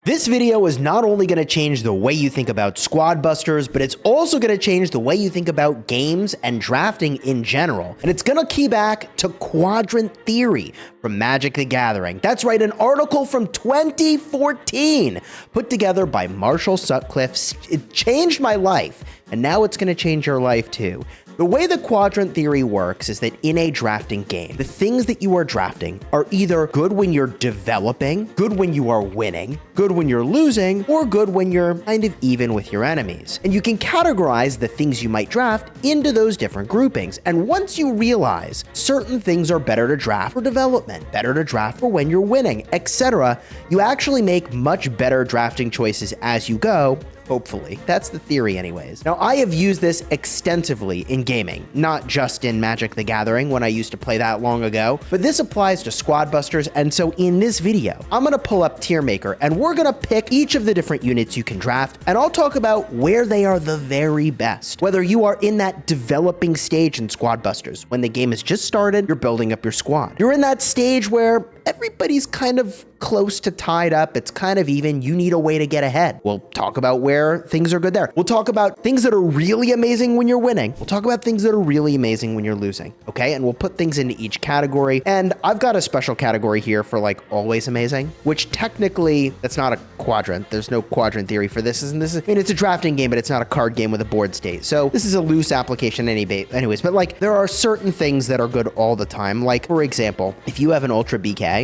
This video is not only going to change the way you think about squad busters, but it's also going to change the way you think about games and drafting in general. And it's going to key back to Quadrant theory from Magic the Gathering. That's right, an article from 2014 put together by Marshall Sutcliffe. It changed my life, and now it's going to change your life too. The way the quadrant theory works is that in a drafting game, the things that you are drafting are either good when you're developing, good when you are winning, good when you're losing, or good when you're kind of even with your enemies. And you can categorize the things you might draft into those different groupings. And once you realize certain things are better to draft for development, better to draft for when you're winning, etc., you actually make much better drafting choices as you go. Hopefully. That's the theory anyways. Now, I have used this extensively in gaming, not just in Magic the Gathering when I used to play that long ago, but this applies to squad busters. And so in this video, I'm going to pull up Tier Maker and we're going to pick each of the different units you can draft, and I'll talk about where they are the very best. Whether you are in that developing stage in squad busters, when the game has just started, you're building up your squad. You're in that stage where everybody's kind of close to tied up. It's kind of even. You need a way to get ahead. We'll talk about where things are good there. We'll talk about things that are really amazing when you're winning. We'll talk about things that are really amazing when you're losing. Okay. And we'll put things into each category. And I've got a special category here for like always amazing, which technically that's not a quadrant. There's no quadrant theory for this. I mean, it's a drafting game, but it's not a card game with a board state. So this is a loose application anyways, but like there are certain things that are good all the time. Like for example, if you have an Ultra BK,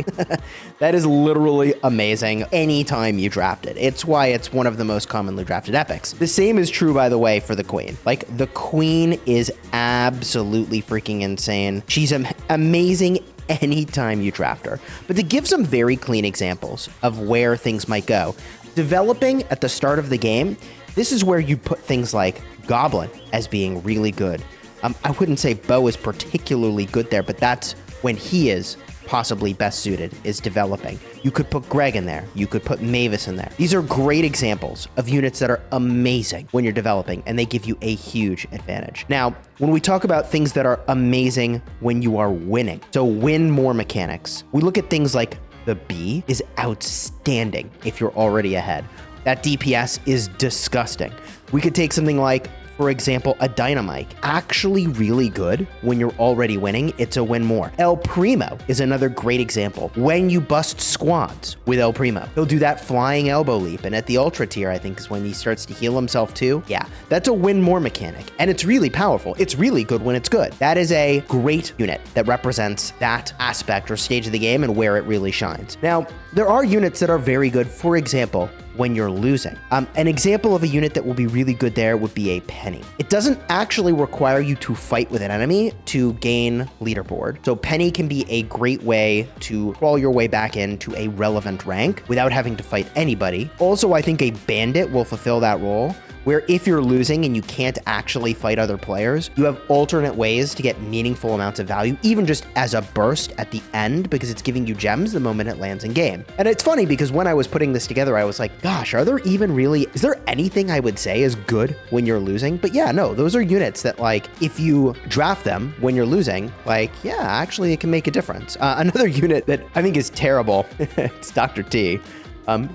that is literally amazing anytime you draft it. It's why it's one of the most commonly drafted epics. The same is true, by the way, for the Queen. Like, the Queen is absolutely freaking insane. She's amazing anytime you draft her. But to give some very clean examples of where things might go, developing at the start of the game, this is where you put things like Goblin as being really good. I wouldn't say Bo is particularly good there, but that's when he is possibly best suited, is developing. You could put Greg in there. You could put Mavis in there. These are great examples of units that are amazing when you're developing, and they give you a huge advantage. Now, when we talk about things that are amazing when you are winning, so win more mechanics, we look at things like the Bee is outstanding if you're already ahead. That DPS is disgusting. We could take something like, for example, a Dynamite, actually really good when you're already winning. It's a win more. El Primo is another great example. When you bust squads with El Primo, he'll do that flying elbow leap. And at the Ultra tier, I think is when he starts to heal himself too. Yeah, that's a win more mechanic. And it's really powerful. It's really good when it's good. That is a great unit that represents that aspect or stage of the game and where it really shines. Now, there are units that are very good. For example, when you're losing. An example of a unit that will be really good there would be a Penny. It doesn't actually require you to fight with an enemy to gain leaderboard. So Penny can be a great way to crawl your way back into a relevant rank without having to fight anybody. Also, I think a Bandit will fulfill that role, where if you're losing and you can't actually fight other players, you have alternate ways to get meaningful amounts of value, even just as a burst at the end, because it's giving you gems the moment it lands in game. And it's funny because when I was putting this together, I was like, gosh, is there anything I would say is good when you're losing? But yeah, no, those are units that, like, if you draft them when you're losing, like, yeah, actually it can make a difference. Another unit that I think is terrible, it's Dr. T.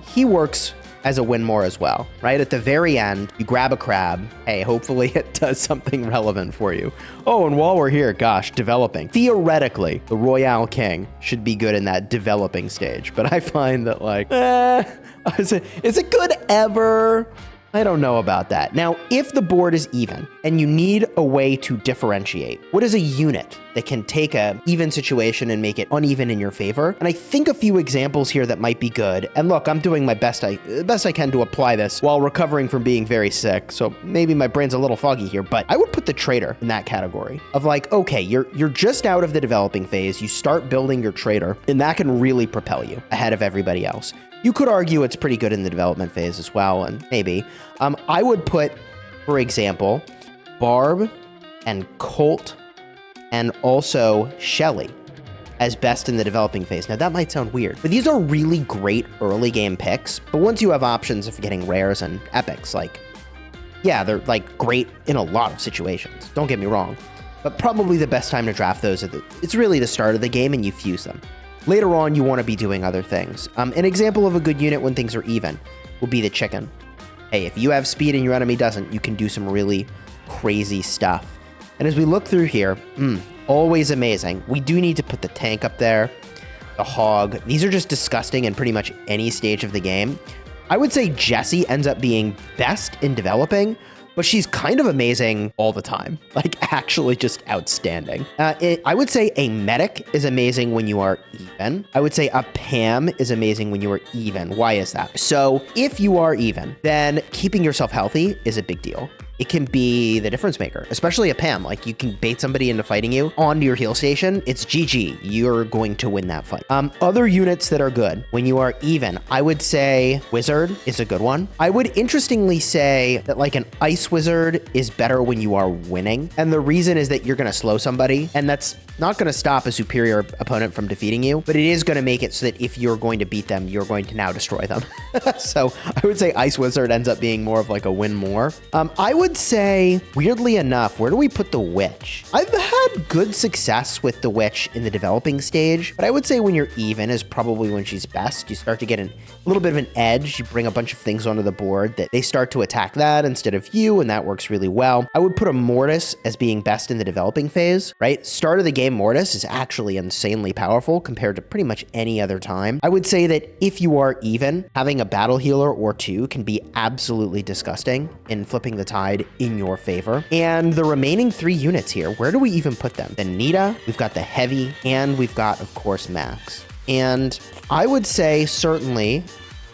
He works as a win more as well, right? At the very end, you grab a crab. Hey, hopefully it does something relevant for you. Oh, and while we're here, gosh, developing. Theoretically, the Royale King should be good in that developing stage, but I find that like, is it good ever? I don't know about that. Now, if the board is even and you need a way to differentiate, what is a unit that can take a even situation and make it uneven in your favor? And I think a few examples here that might be good. And look, I'm doing my best I can to apply this while recovering from being very sick. So maybe my brain's a little foggy here, but I would put the Trader in that category of like, okay, you're just out of the developing phase. You start building your Trader, and that can really propel you ahead of everybody else. You could argue it's pretty good in the development phase as well, and maybe. I would put, for example, Barb and Colt and also Shelly as best in the developing phase. Now, that might sound weird, but these are really great early game picks. But once you have options of getting rares and epics, like, yeah, they're like great in a lot of situations. Don't get me wrong. But probably the best time to draft those, it's really the start of the game and you fuse them. later on you want to be doing other things. An example of a good unit when things are even would be the chicken. Hey, if you have speed and your enemy doesn't, you can do some really crazy stuff. And as we look through here, always amazing. We do need to put the tank up there, the hog. These are just disgusting in pretty much any stage of the game. I would say Jessie ends up being best in developing, but she's kind of amazing all the time. Like, actually just outstanding. I would say a medic is amazing when you are even. I would say a Pam is amazing when you are even. Why is that? So if you are even, then keeping yourself healthy is a big deal. It can be the difference maker, especially a Pam. Like, you can bait somebody into fighting you onto your heal station. It's GG. You're going to win that fight. Other units that are good when you are even, I would say Wizard is a good one. I would interestingly say that like an Ice Wizard is better when you are winning. And the reason is that you're going to slow somebody, and that's not going to stop a superior opponent from defeating you, but it is going to make it so that if you're going to beat them, you're going to now destroy them. So I would say Ice Wizard ends up being more of like a win more. I would say, weirdly enough, where do we put the Witch? I've had good success with the Witch in the developing stage, but I would say when you're even is probably when she's best. You start to get a little bit of an edge. You bring a bunch of things onto the board that they start to attack that instead of you, and that works really well. I would put a Mortis as being best in the developing phase, right? Start of the game, Mortis is actually insanely powerful compared to pretty much any other time. I would say that if you are even, having a battle healer or two can be absolutely disgusting in flipping the tide in your favor. And the remaining 3 units here, where do we even put them? The Nita, we've got the Heavy, and we've got, of course, Max. And I would say certainly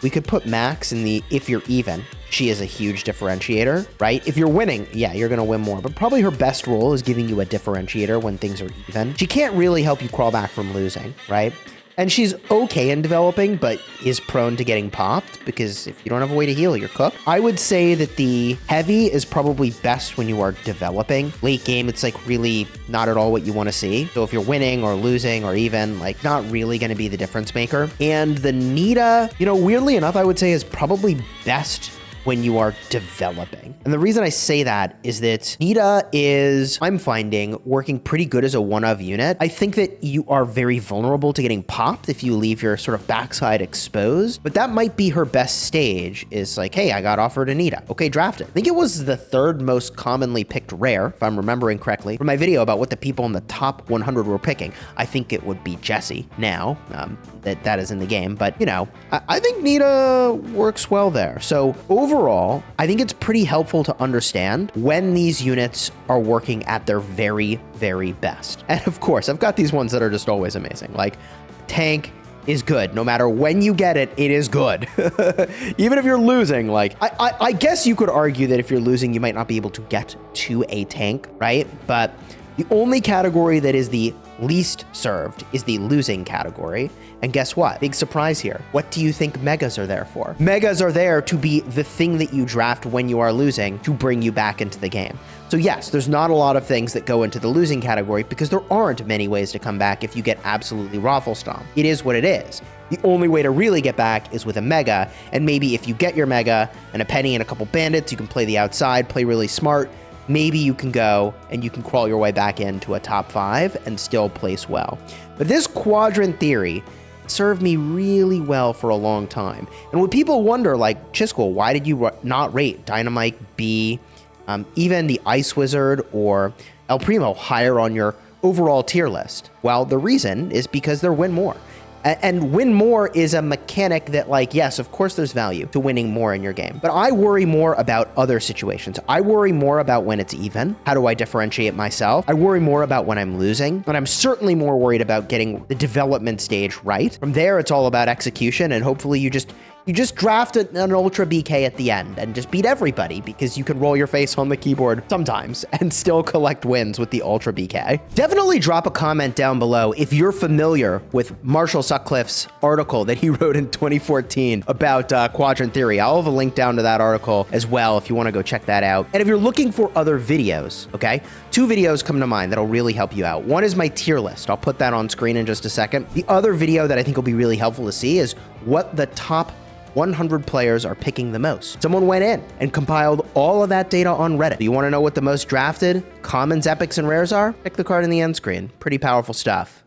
we could put Max in the if you're even. She is a huge differentiator, right? If you're winning, yeah, you're going to win more. But probably her best role is giving you a differentiator when things are even. She can't really help you crawl back from losing, right? And she's okay in developing, but is prone to getting popped because if you don't have a way to heal, you're cooked. I would say that the Heavy is probably best when you are developing. Late game, it's like really not at all what you want to see. So if you're winning or losing or even, like, not really going to be the difference maker. And the Nita, you know, weirdly enough, I would say is probably best when you are developing. And the reason I say that is that Nita is, I'm finding, working pretty good as a one-of unit. I think that you are very vulnerable to getting popped if you leave your sort of backside exposed, but that might be her best stage is like, hey, I got offered a Nita. Okay, draft it. I think it was the 3rd most commonly picked rare, if I'm remembering correctly, from my video about what the people in the top 100 were picking. I think it would be Jessie now, that is in the game, but you know, I think Nita works well there. So overall, I think it's pretty helpful to understand when these units are working at their very, very best. And of course, I've got these ones that are just always amazing. Like tank is good. No matter when you get it, it is good. Even if you're losing, like, I guess you could argue that if you're losing, you might not be able to get to a tank, right? But the only category that is the least served is the losing category. And guess what? Big surprise here. What do you think megas are there for? Megas are there to be the thing that you draft when you are losing to bring you back into the game. So yes, there's not a lot of things that go into the losing category because there aren't many ways to come back if you get absolutely raffle stomped. It is what it is. The only way to really get back is with a mega, and maybe if you get your mega and a penny and a couple bandits, you can play the outside, play really smart. Maybe you can go and you can crawl your way back into a top 5 and still place well. But this quadrant theory served me really well for a long time. And when people wonder, like, Chisgule, why did you not rate Dynamite B, even the Ice Wizard or El Primo higher on your overall tier list? Well, the reason is because they're win more. And win more is a mechanic that, like, yes, of course there's value to winning more in your game. But I worry more about other situations. I worry more about when it's even. How do I differentiate myself? I worry more about when I'm losing. And I'm certainly more worried about getting the development stage right. From there, it's all about execution. And hopefully you just draft an Ultra BK at the end and just beat everybody because you can roll your face on the keyboard sometimes and still collect wins with the Ultra BK. Definitely drop a comment down below if you're familiar with Marshall Sutcliffe's article that he wrote in 2014 about Quadrant Theory. I'll have a link down to that article as well if you want to go check that out. And if you're looking for other videos, okay, 2 videos come to mind that'll really help you out. One is my tier list. I'll put that on screen in just a second. The other video that I think will be really helpful to see is what the top 100 players are picking the most. Someone went in and compiled all of that data on Reddit. Do you want to know what the most drafted commons, epics, and rares are? Check the card in the end screen. Pretty powerful stuff.